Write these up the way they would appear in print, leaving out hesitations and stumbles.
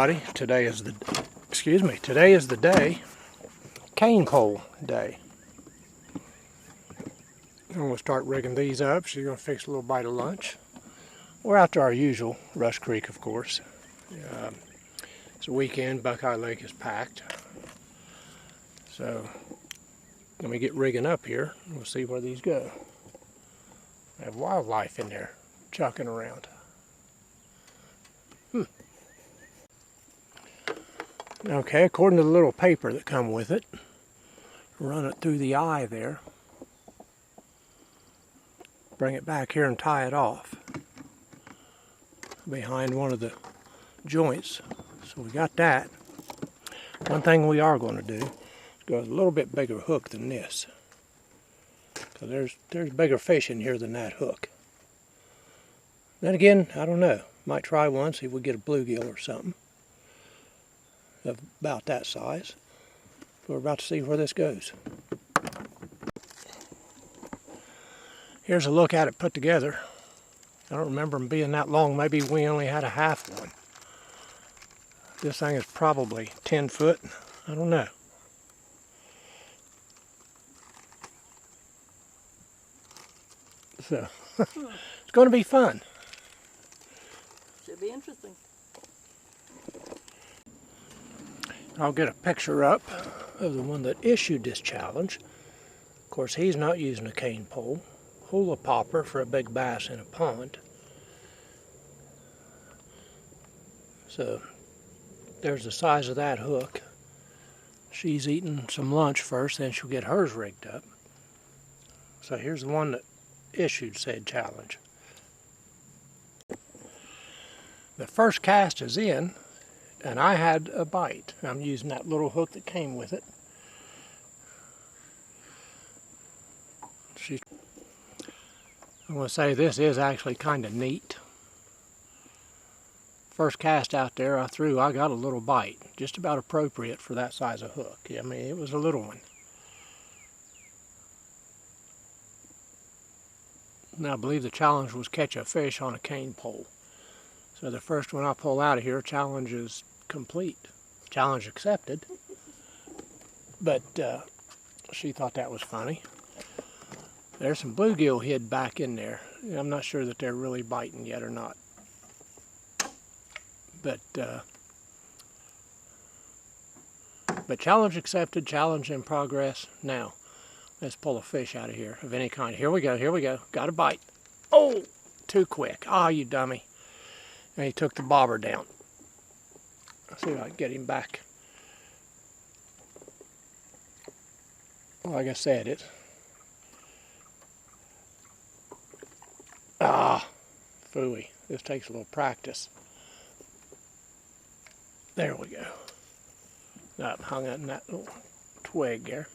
everybody. Today is the day, cane pole day. I'm going to start rigging these up. She's going to fix a little bite of lunch. We're out to our usual Rush Creek, of course. It's a weekend. Buckeye Lake is packed. So let me get rigging up here. We'll see where these go. I have wildlife in there chucking around. Okay, according to the little paper that come with it, run it through the eye there. Bring it back here and tie it off behind one of the joints. So we got that. One thing we are going to do is go with a little bit bigger hook than this. Because there's bigger fish in here than that hook. Then again, I don't know. Might try one, see if we get a bluegill or something of about that size. We're about to see where this goes. Here's a look at it put together. I don't remember them being that long. Maybe we only had a half one. This thing is probably 10 foot. I don't know. So, it's going to be fun. Should be interesting. I'll get a picture up of the one that issued this challenge. Of course, he's not using a cane pole. Hula popper for a big bass in a pond. So, there's the size of that hook. She's eating some lunch first, then she'll get hers rigged up. So here's the one that issued said challenge. The first cast is in, and I had a bite. I'm using that little hook that came with it. I'm going to say this is actually kind of neat. First cast out there I got a little bite. Just about appropriate for that size of hook. I mean, it was a little one. Now I believe the challenge was catch a fish on a cane pole. So the first one I pull out of here, challenge is complete. Challenge accepted. But she thought that was funny. There's some bluegill hid back in there. I'm not sure that they're really biting yet or not. But challenge accepted, challenge in progress. Now, let's pull a fish out of here of any kind. Here we go. Got a bite. Oh, too quick. Ah, you dummy. And he took the bobber down. Let's see if I can get him back. Like I said, it. Phooey. This takes a little practice. There we go. Up, hung out in that little twig there.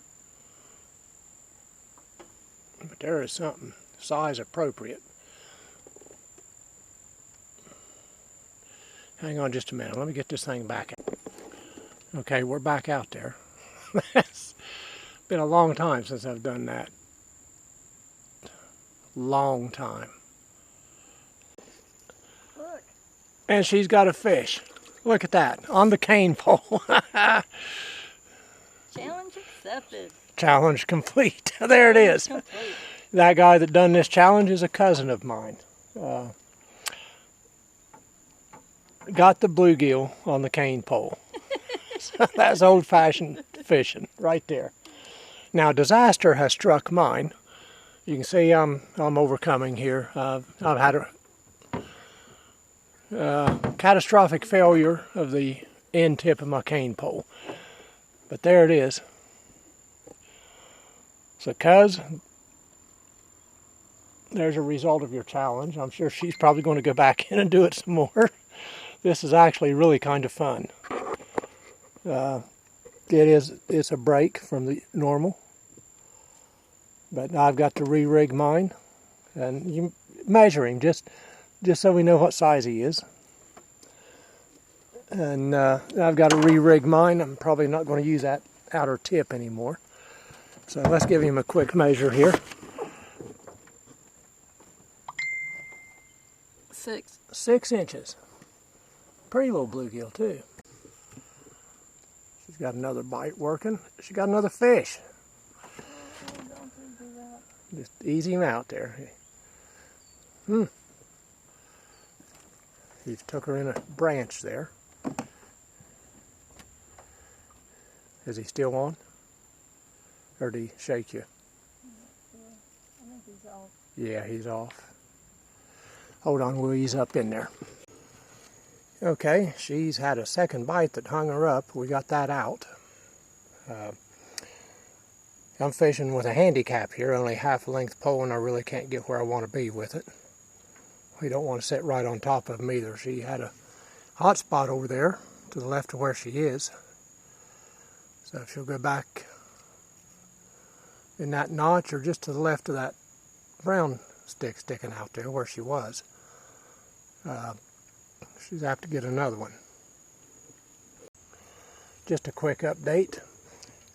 But there is something size appropriate. Hang on just a minute. Let me get this thing back. Okay, we're back out there. It's been a long time since I've done that. Long time. Look. And she's got a fish. Look at that, on the cane pole. Challenge accepted. Challenge complete. There it is. Complete. That guy that done this challenge is a cousin of mine. Got the bluegill on the cane pole. So that's old-fashioned fishing right there. Now, disaster has struck mine. You can see I'm overcoming here. I've had a catastrophic failure of the end tip of my cane pole. But there it is. So, cuz, there's a result of your challenge. I'm sure she's probably going to go back in and do it some more. This is actually really kind of fun. It's a break from the normal. But I've got to re-rig mine. And you measure him just so we know what size he is. And I've got to re-rig mine. I'm probably not going to use that outer tip anymore. So let's give him a quick measure here. 6. 6 inches. Pretty little bluegill too. got another bite working. She got another fish. Don't do that. Just easy him out there. He took her in a branch there. Is he still on? Or did he shake you? I think he's off. Yeah, he's off. Hold on, we'll ease up in there. Okay, she's had a second bite that hung her up. We got that out. I'm fishing with a handicap here, only half a length pole, and I really can't get where I want to be with it. We don't want to sit right on top of them either. She had a hot spot over there to the left of where she is. So if she'll go back in that notch or just to the left of that brown stick sticking out there where she was, she's apt to get another one. Just a quick update.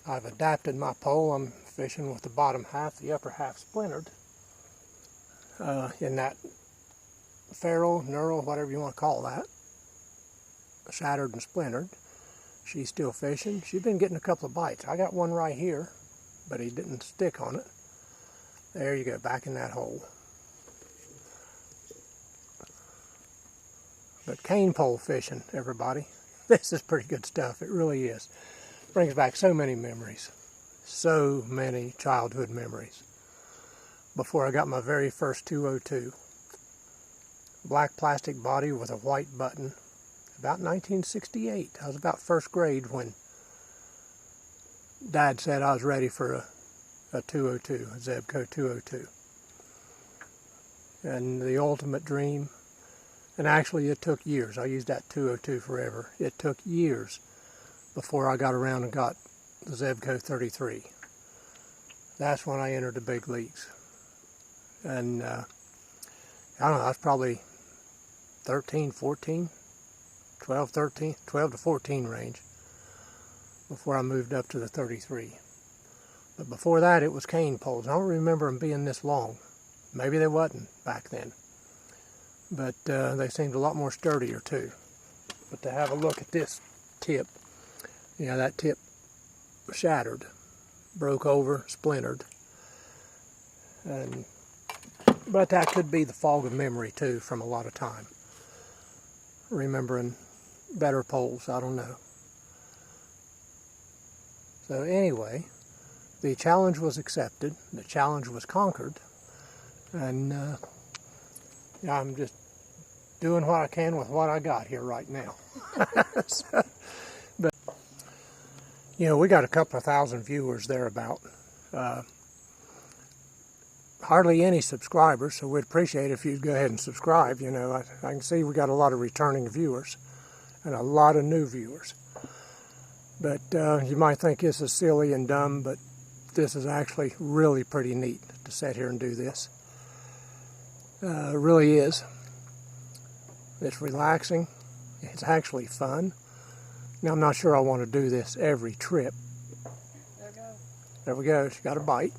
I've adapted my pole. I'm fishing with the bottom half, the upper half splintered. In that ferrule, knurl, whatever you want to call that, shattered and splintered. She's still fishing. She's been getting a couple of bites. I got one right here, but he didn't stick on it. There you go, back in that hole. But cane pole fishing, everybody. This is pretty good stuff. It really is. Brings back so many memories. So many childhood memories. Before I got my very first 202. Black plastic body with a white button. About 1968. I was about first grade when Dad said I was ready for a 202, a Zebco 202. And the ultimate dream, and actually it took years. I used that 202 forever. It took years before I got around and got the Zebco 33. That's when I entered the big leagues. And I don't know, I was probably 13, 14, 12, 13, 12 to 14 range before I moved up to the 33. But before that, it was cane poles. I don't remember them being this long. Maybe they wasn't back then. But they seemed a lot more sturdier too. But to have a look at this tip, yeah, that tip shattered, broke over, splintered. But that could be the fog of memory too from a lot of time. Remembering better poles, I don't know. So anyway, the challenge was accepted, the challenge was conquered, and I'm just doing what I can with what I got here right now. But you know, we got a couple of thousand viewers thereabout. Hardly any subscribers, so we'd appreciate it if you'd go ahead and subscribe. You know, I can see we got a lot of returning viewers and a lot of new viewers. But you might think this is silly and dumb, but this is actually really pretty neat to sit here and do this. It really is. It's relaxing. It's actually fun. Now, I'm not sure I want to do this every trip. There we go. There we go. She got a bite.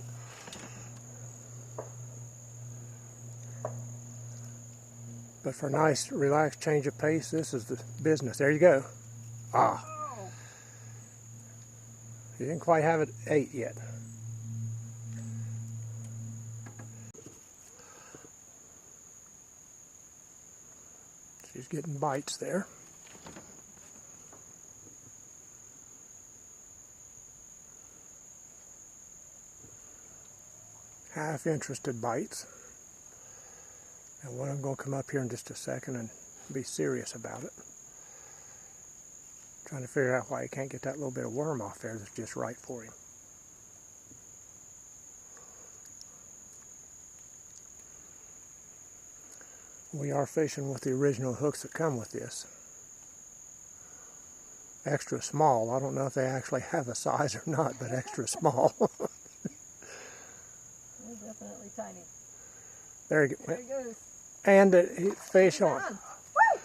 But for a nice, relaxed change of pace, this is the business. There you go. Ah. Oh. You didn't quite have it ate yet. She's getting bites there. Half-interested bites. And one I'm going to come up here in just a second and be serious about it. Trying to figure out why he can't get that little bit of worm off there that's just right for him. We are fishing with the original hooks that come with this. Extra small. I don't know if they actually have a size or not, but extra small. They're definitely tiny. There you go. There he goes. And fish on. Woo!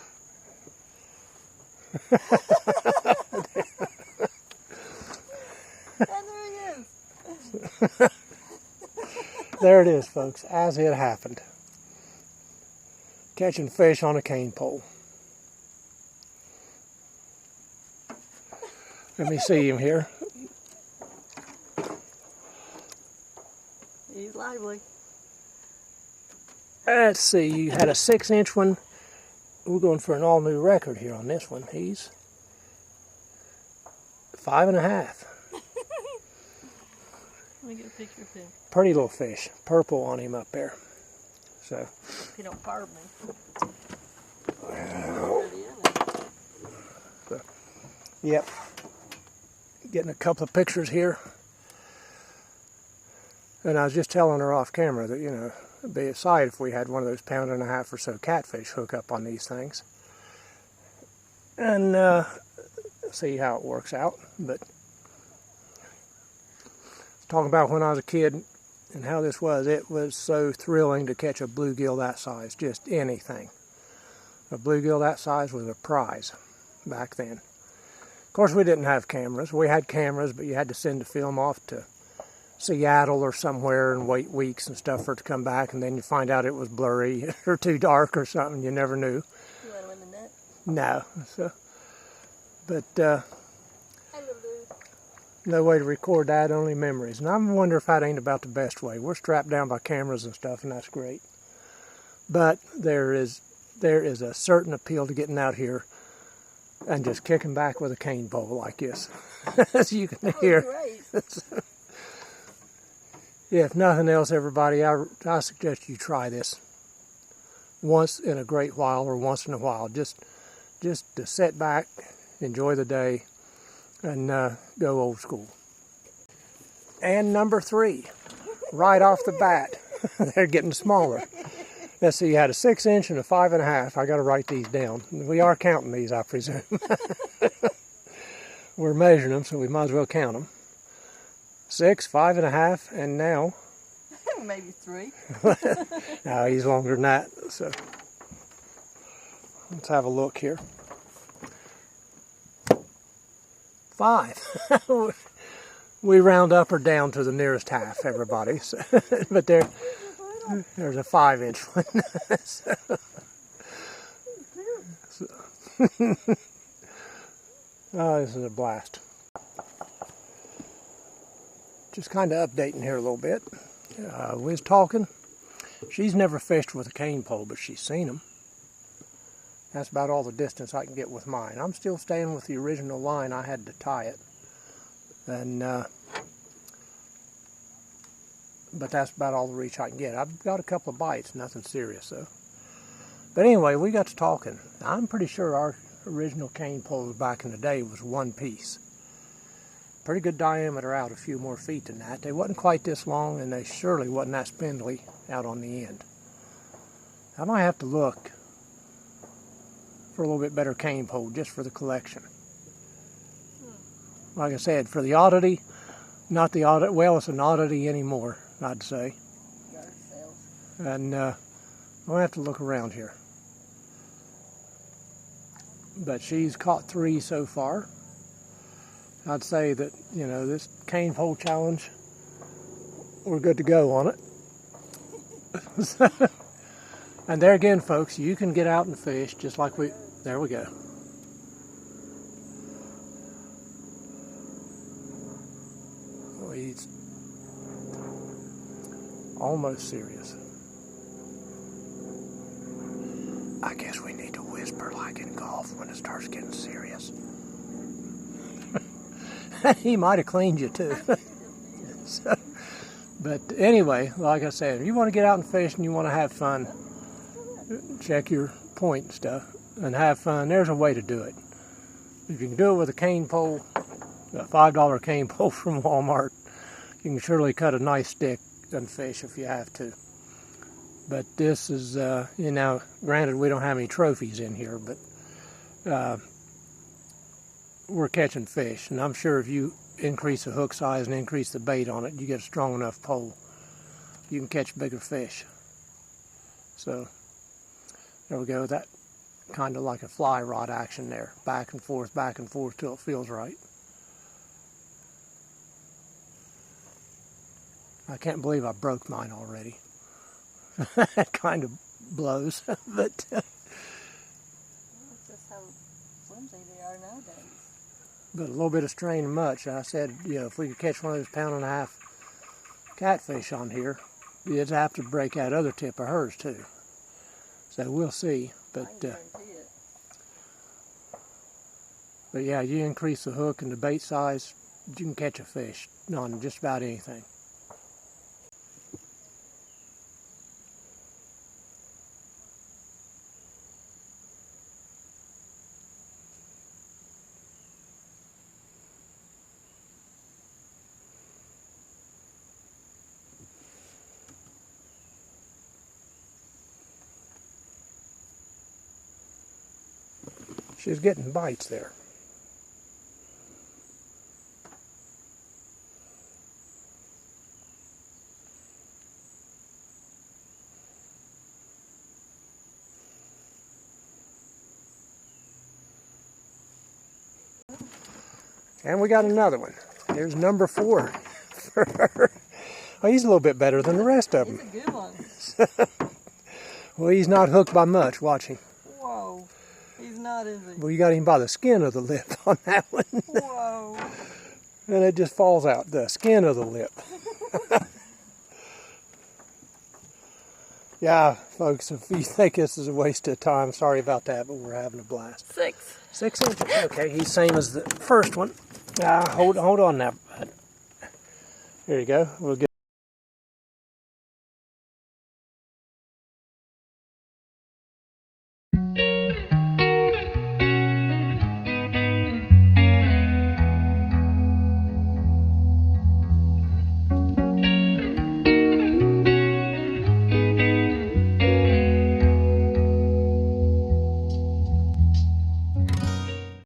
And there he is. There it is, folks, as it happened. Catching fish on a cane pole. Let me see him here. He's lively. Let's see, you had a 6-inch one. We're going for an all-new record here on this one. He's 5.5. Let me get a picture of him. Pretty little fish. Purple on him up there. So. If you don't carve me. So, yep. Getting a couple of pictures here. And I was just telling her off camera that, you know, it'd be a sight if we had one of those 1.5 pound or so catfish hook up on these things. And see how it works out. But talking about when I was a kid and how this was, it was so thrilling to catch a bluegill that size, just anything. A bluegill that size was a prize back then. Of course, we didn't have cameras. We had cameras, but you had to send the film off to Seattle or somewhere and wait weeks and stuff for it to come back, and then you find out it was blurry or too dark or something. You never knew. You want him in the net? No. So, but no way to record that, only memories. And I wonder if that ain't about the best way. We're strapped down by cameras and stuff, and that's great. But there is a certain appeal to getting out here and just kicking back with a cane pole like this, as you can hear. Yeah, if nothing else, everybody, I suggest you try this once in a great while or once in a while. Just to sit back, enjoy the day, and go old school. And number 3, right off the bat, they're getting smaller. Let's see, you had a 6-inch and a 5.5. I got to write these down. We are counting these, I presume. We're measuring them, so we might as well count them. 6, 5.5, and now. Maybe 3. No, he's longer than that. So let's have a look here. 5. We round up or down to the nearest half, everybody. So, but there's a 5-inch one. Oh, this is a blast. Just kind of updating here a little bit. We was talking. She's never fished with a cane pole, but she's seen them. That's about all the distance I can get with mine. I'm still staying with the original line. I had to tie it. And but that's about all the reach I can get. I've got a couple of bites, nothing serious though. But anyway, we got to talking. I'm pretty sure our original cane poles back in the day was 1 piece. Pretty good diameter out, a few more feet than that. They wasn't quite this long, and they surely wasn't that spindly out on the end. I might have to look for a little bit better cane pole just for the collection. Like I said, for the oddity, not the oddity, well, it's an oddity anymore, I'd say. And I'll have to look around here. But she's caught 3 so far. I'd say that, you know, this cane pole challenge, we're good to go on it. And there again, folks, you can get out and fish just like there we go. Oh, he's almost serious. I guess we need to whisper like in golf when it starts getting serious. He might have cleaned you too. So, but anyway, like I said, if you want to get out and fish and you want to have fun, check your point and stuff and have fun. There's a way to do it. If you can do it with a cane pole, a $5 cane pole from Walmart, you can surely cut a nice stick and fish if you have to. But this is, you know, granted we don't have any trophies in here, but we're catching fish, and I'm sure if you increase the hook size and increase the bait on it, you get a strong enough pole, you can catch bigger fish. So there we go, that kind of like a fly rod action there, back and forth till it feels right. I can't believe I broke mine already. That kind of blows, but that's just how flimsy they are nowadays. but a little bit of strain and much. I said, if we could catch one of those 1.5 pound catfish on here, you'd have to break that other tip of hers too. So we'll see. I can guarantee it. But yeah, you increase the hook and the bait size, you can catch a fish on just about anything. She's getting bites there. And we got another one. Here's number 4 for her. Oh, he's a little bit better than the rest of He's them. a good one. Well, he's not hooked by much. Watch him. Whoa. He's not, is he? Well, you got him by the skin of the lip on that one. Whoa. And it just falls out, the skin of the lip. Yeah, folks, if you think this is a waste of time, sorry about that, but we're having a blast. 6. 6 inches. Okay, he's same as the first one. Hold on now. There you go. We'll get